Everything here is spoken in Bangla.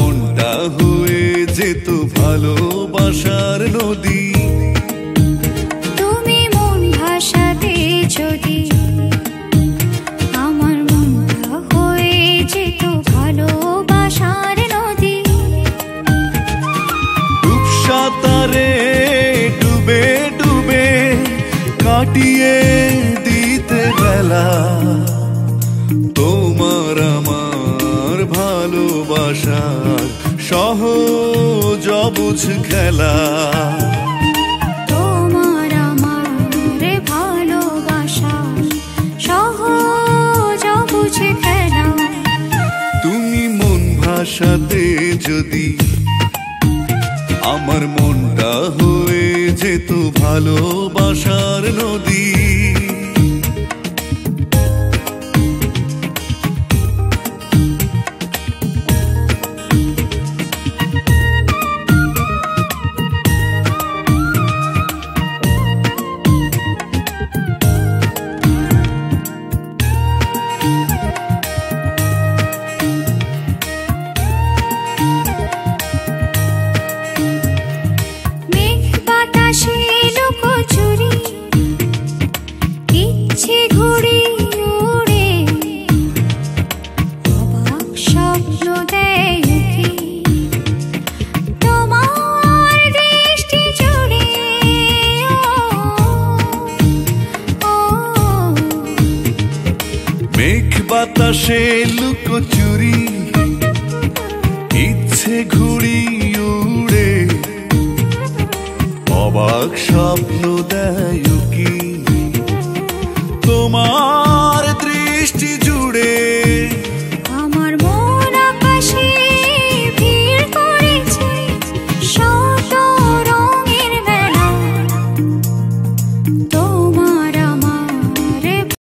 মনটা হয়ে যেত ভালোবাসার নদী। তুমি মন ভাসাতে যদি আমার মনটা হয়ে যেত ভালোবাসার নদী। সাঁতারে ডুবে ডুবে কাটিয়ে দিতে বেলা, তোমার আমার ভালোবাসার সহজ অবুঝ খেলা। তোমার আমার ভালোবাসার সহজ অবুঝ খেলা। তুমি মন ভাসাতে যদি আমার মনটা হয়ে যেত ভালোবাসার নদী। ইচ্ছে ঘুড়ি উড়ে অবাক স্বপ্ন দেয় কি তোমার দৃষ্টি জুড়ে। মেঘ বাতাসে লুকোচুরি ইচ্ছে ঘুড়ি উড়ে অবাক স্বপ্ন দেয় কি তোমার